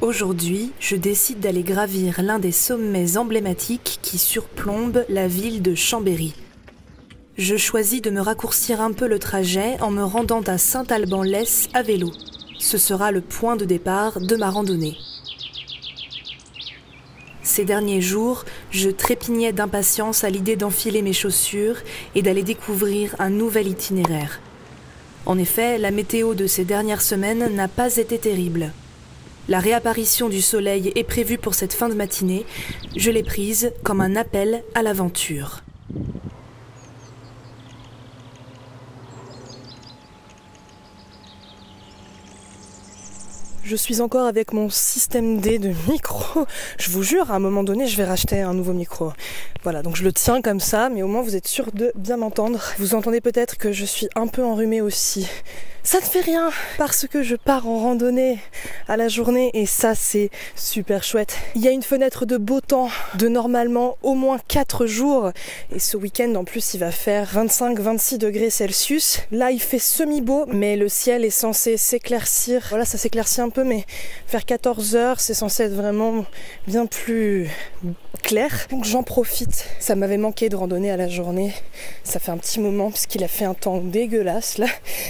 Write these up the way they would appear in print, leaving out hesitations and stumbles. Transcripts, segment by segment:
Aujourd'hui, je décide d'aller gravir l'un des sommets emblématiques qui surplombent la ville de Chambéry. Je choisis de me raccourcir un peu le trajet en me rendant à Saint-Alban-Lès à vélo. Ce sera le point de départ de ma randonnée. Ces derniers jours, je trépignais d'impatience à l'idée d'enfiler mes chaussures et d'aller découvrir un nouvel itinéraire. En effet, la météo de ces dernières semaines n'a pas été terrible. La réapparition du soleil est prévue pour cette fin de matinée. Je l'ai prise comme un appel à l'aventure. Je suis encore avec mon système D de micro. Je vous jure, à un moment donné, je vais racheter un nouveau micro. Voilà, donc je le tiens comme ça, mais au moins vous êtes sûr de bien m'entendre. Vous entendez peut-être que je suis un peu enrhumée aussi. Ça ne fait rien, parce que je pars en randonnée à la journée et ça c'est super chouette. Il y a une fenêtre de beau temps de normalement au moins 4 jours et ce week-end en plus il va faire 25-26 degrés Celsius. Là il fait semi-beau mais le ciel est censé s'éclaircir. Voilà, ça s'éclaircit un peu mais vers 14h c'est censé être vraiment bien plus clair. Donc j'en profite. Ça m'avait manqué de randonner à la journée. Ça fait un petit moment puisqu'il a fait un temps dégueulasse là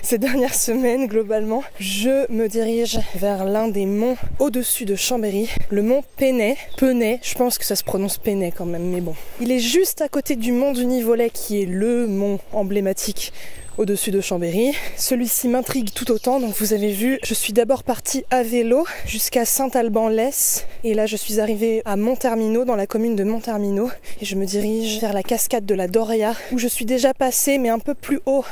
ces dernières semaine globalement. Je me dirige vers l'un des monts au-dessus de Chambéry, le mont Penay. Penay, je pense que ça se prononce Penay quand même, mais bon. Il est juste à côté du mont du Nivolet qui est le mont emblématique au-dessus de Chambéry. Celui-ci m'intrigue tout autant, donc vous avez vu, je suis d'abord partie à vélo jusqu'à Saint-Alban-Lès et là je suis arrivée à Montermino, dans la commune de Montermino et je me dirige vers la cascade de la Doria où je suis déjà passée mais un peu plus haut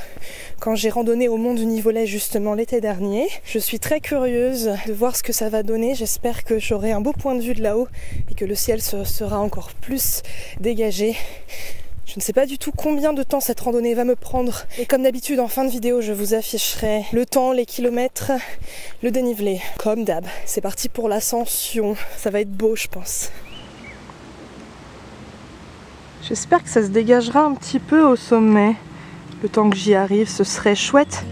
quand j'ai randonné au mont du Nivolet justement l'été dernier. Je suis très curieuse de voir ce que ça va donner, j'espère que j'aurai un beau point de vue de là-haut et que le ciel sera encore plus dégagé. Je ne sais pas du tout combien de temps cette randonnée va me prendre. Et comme d'habitude, en fin de vidéo, je vous afficherai le temps, les kilomètres, le dénivelé. Comme d'hab. C'est parti pour l'ascension. Ça va être beau, je pense. J'espère que ça se dégagera un petit peu au sommet. Le temps que j'y arrive, ce serait chouette.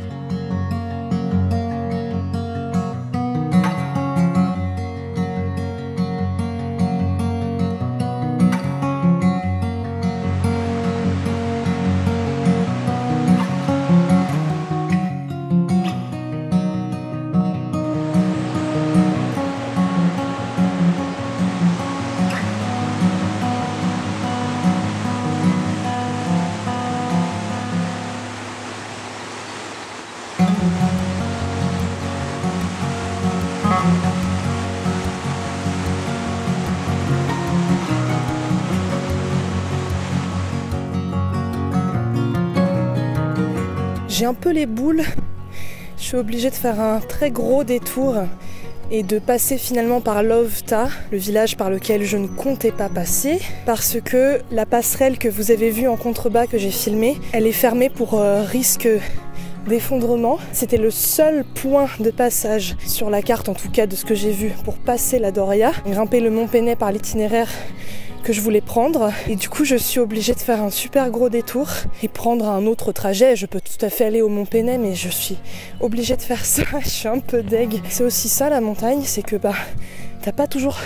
J'ai un peu les boules, je suis obligée de faire un très gros détour et de passer finalement par Lovta, le village par lequel je ne comptais pas passer, parce que la passerelle que vous avez vue en contrebas que j'ai filmée, elle est fermée pour risque d'effondrement. C'était le seul point de passage sur la carte, en tout cas de ce que j'ai vu, pour passer la Doria, grimper le mont Penay par l'itinéraire que je voulais prendre et du coup je suis obligée de faire un super gros détour et prendre un autre trajet. Je peux tout à fait aller au mont Penay mais je suis obligée de faire ça, je suis un peu deg. C'est aussi ça la montagne, c'est que t'as pas toujours...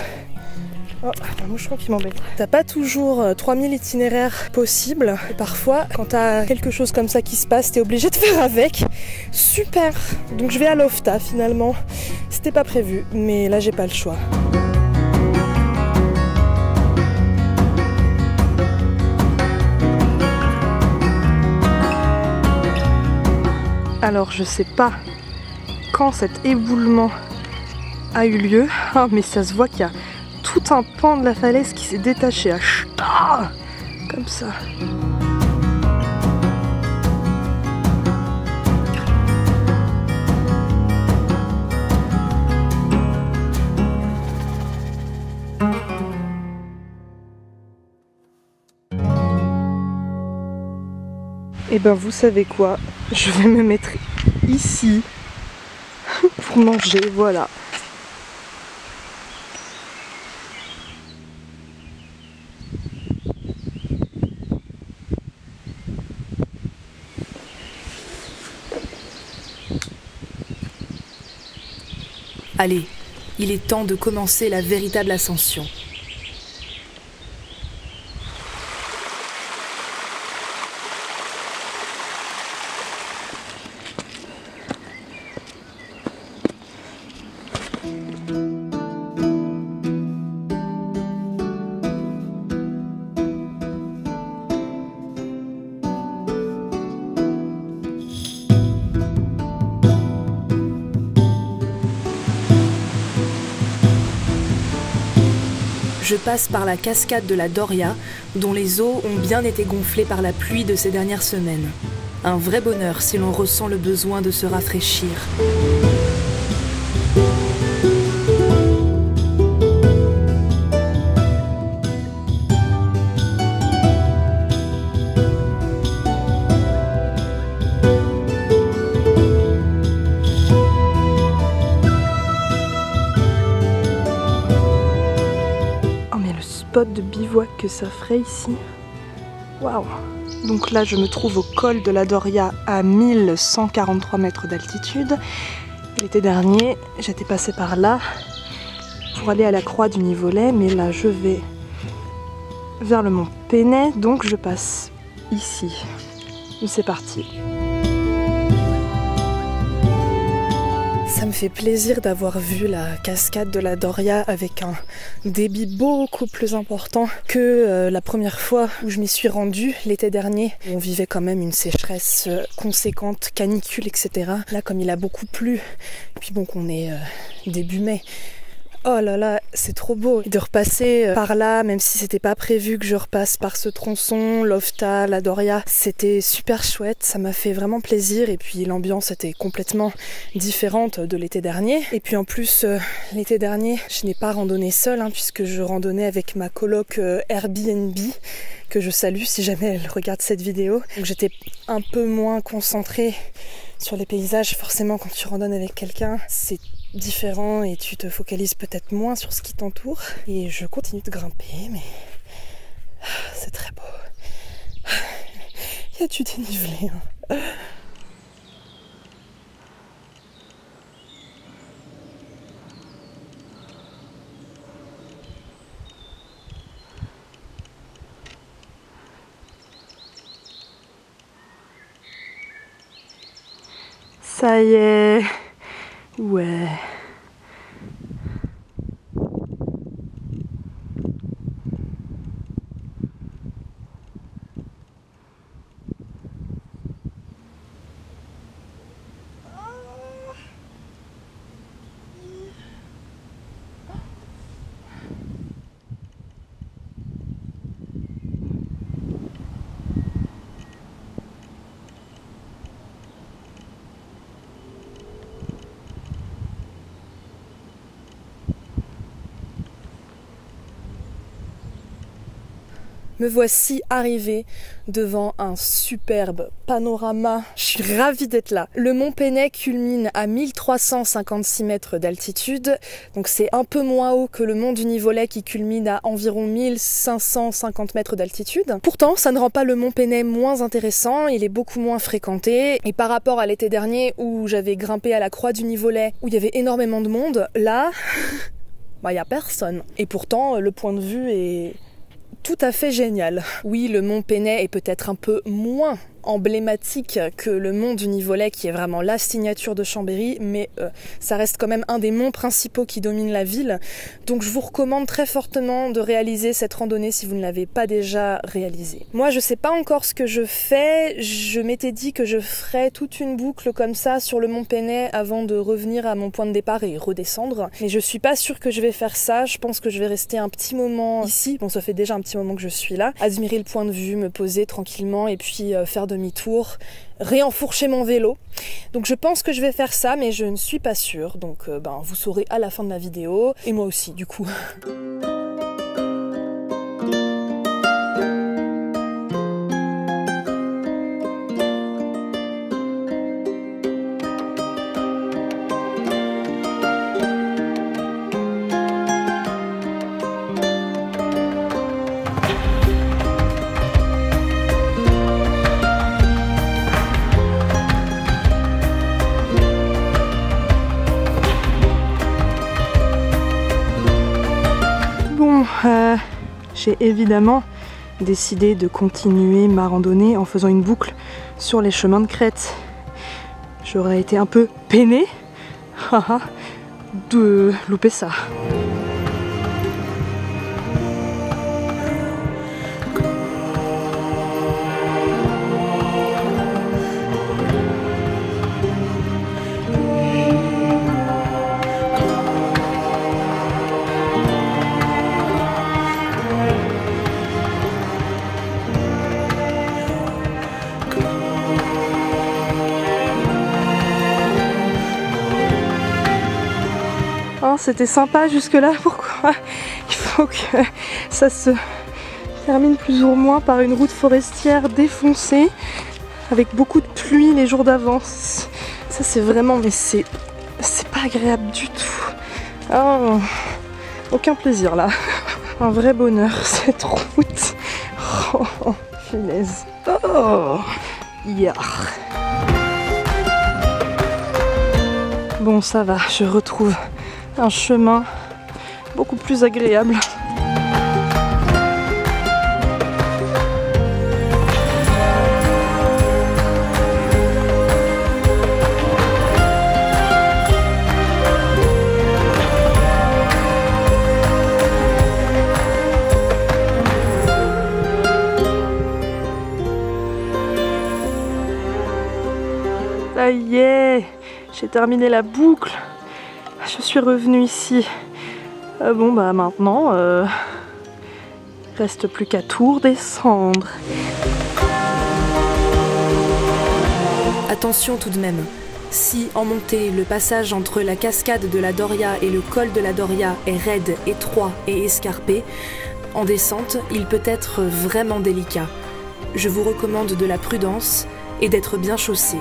Oh, un moucheron qui m'embête. T'as pas toujours 3000 itinéraires possibles. Et parfois, quand t'as quelque chose comme ça qui se passe, t'es obligé de faire avec. Super. Donc je vais à Lofta finalement. C'était pas prévu, mais là j'ai pas le choix. Alors je sais pas quand cet éboulement a eu lieu, mais ça se voit qu'il y a tout un pan de la falaise qui s'est détaché à comme ça. Et ben vous savez quoi, je vais me mettre ici pour manger, voilà. Allez, Il est temps de commencer la véritable ascension. Je passe par la cascade de la Doria, dont les eaux ont bien été gonflées par la pluie de ces dernières semaines. Un vrai bonheur si l'on ressent le besoin de se rafraîchir. De bivouac que ça ferait ici. Waouh! Donc là, je me trouve au col de la Doria à 1143 mètres d'altitude. L'été dernier, j'étais passée par là pour aller à la croix du Nivolet, mais là, je vais vers le mont Penay, donc je passe ici. C'est parti. Ça me fait plaisir d'avoir vu la cascade de la Doria avec un débit beaucoup plus important que la première fois où je m'y suis rendue l'été dernier. On vivait quand même une sécheresse conséquente, canicule, etc. Là, comme il a beaucoup plu, et puis bon qu'on est début mai, oh là là, c'est trop beau de repasser par là, même si c'était pas prévu que je repasse par ce tronçon, l'Ofta, la Doria. C'était super chouette, ça m'a fait vraiment plaisir et puis l'ambiance était complètement différente de l'été dernier. Et puis en plus, l'été dernier, je n'ai pas randonné seule puisque je randonnais avec ma coloc Airbnb, que je salue si jamais elle regarde cette vidéo. Donc j'étais un peu moins concentrée sur les paysages. Forcément, quand tu randonnes avec quelqu'un, c'est différent et tu te focalises peut-être moins sur ce qui t'entoure. Et je continue de grimper, mais c'est très beau. Il y a du dénivelé. Ça y est. Ouais. Me voici arrivée devant un superbe panorama. Je suis ravie d'être là. Le mont Penay culmine à 1356 mètres d'altitude. Donc c'est un peu moins haut que le mont du Nivolet qui culmine à environ 1550 mètres d'altitude. Pourtant, ça ne rend pas le mont Penay moins intéressant. Il est beaucoup moins fréquenté. Et par rapport à l'été dernier où j'avais grimpé à la croix du Nivolet, où il y avait énormément de monde, là, il y a personne. Et pourtant, le point de vue est tout à fait génial. Oui, le mont Penay est peut-être un peu moins emblématique que le mont du Nivolet qui est vraiment la signature de Chambéry, mais ça reste quand même un des monts principaux qui domine la ville. Donc je vous recommande très fortement de réaliser cette randonnée si vous ne l'avez pas déjà réalisée. Moi je sais pas encore ce que je fais, je m'étais dit que je ferais toute une boucle comme ça sur le mont Penay avant de revenir à mon point de départ et redescendre, mais je suis pas sûre que je vais faire ça. Je pense que je vais rester un petit moment ici, bon ça fait déjà un petit moment que je suis là, admirer le point de vue, me poser tranquillement et puis faire demi-tour, réenfourcher mon vélo. Donc je pense que je vais faire ça, mais je ne suis pas sûre. Donc vous saurez à la fin de la vidéo, et moi aussi du coup. Bon, j'ai évidemment décidé de continuer ma randonnée en faisant une boucle sur les chemins de crête. J'aurais été un peu peinée de louper ça. C'était sympa jusque là, pourquoi il faut que ça se termine plus ou moins par une route forestière défoncée avec beaucoup de pluie les jours d'avance. Ça c'est vraiment, mais c'est pas agréable du tout. Oh, aucun plaisir là. Un vrai bonheur cette route. Oh, finesse. Oh, yar. Bon, ça va, je retrouve un chemin beaucoup plus agréable. Ça y est, j'ai terminé la boucle. Je suis revenue ici. Bon bah maintenant, reste plus qu'à tout redescendre. Attention tout de même, si en montée le passage entre la cascade de la Doria et le col de la Doria est raide, étroit et escarpé, en descente il peut être vraiment délicat. Je vous recommande de la prudence et d'être bien chaussé.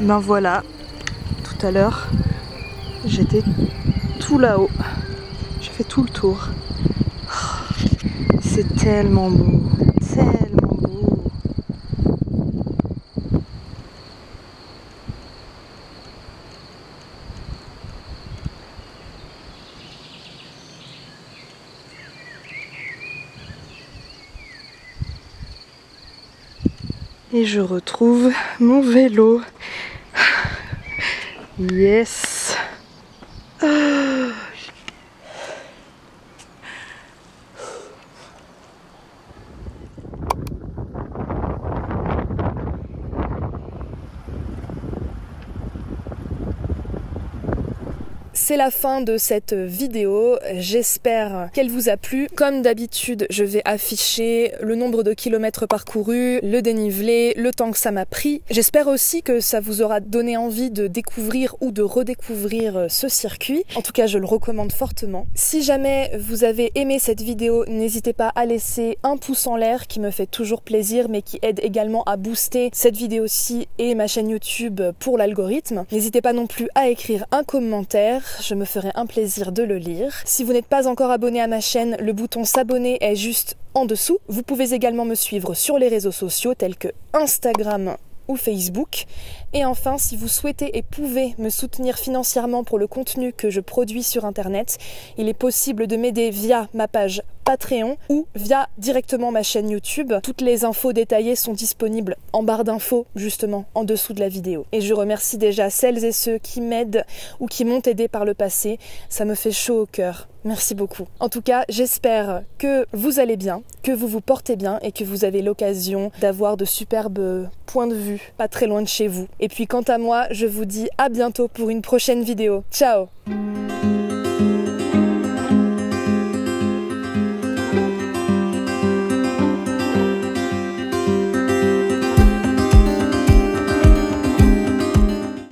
Ben voilà, tout à l'heure, j'étais tout là-haut. J'ai fait tout le tour. C'est tellement beau, tellement beau. Et je retrouve mon vélo. Yes. C'est la fin de cette vidéo, j'espère qu'elle vous a plu. Comme d'habitude, je vais afficher le nombre de kilomètres parcourus, le dénivelé, le temps que ça m'a pris. J'espère aussi que ça vous aura donné envie de découvrir ou de redécouvrir ce circuit. En tout cas, je le recommande fortement. Si jamais vous avez aimé cette vidéo, n'hésitez pas à laisser un pouce en l'air qui me fait toujours plaisir, mais qui aide également à booster cette vidéo-ci et ma chaîne YouTube pour l'algorithme. N'hésitez pas non plus à écrire un commentaire. Je me ferai un plaisir de le lire. Si vous n'êtes pas encore abonné à ma chaîne, le bouton s'abonner est juste en dessous. Vous pouvez également me suivre sur les réseaux sociaux tels que Instagram ou Facebook. Et enfin, si vous souhaitez et pouvez me soutenir financièrement pour le contenu que je produis sur Internet, il est possible de m'aider via ma page Patreon ou via directement ma chaîne YouTube. Toutes les infos détaillées sont disponibles en barre d'infos, justement, en dessous de la vidéo. Et je remercie déjà celles et ceux qui m'aident ou qui m'ont aidé par le passé. Ça me fait chaud au cœur. Merci beaucoup. En tout cas, j'espère que vous allez bien, que vous vous portez bien et que vous avez l'occasion d'avoir de superbes points de vue pas très loin de chez vous. Et puis quant à moi, je vous dis à bientôt pour une prochaine vidéo. Ciao!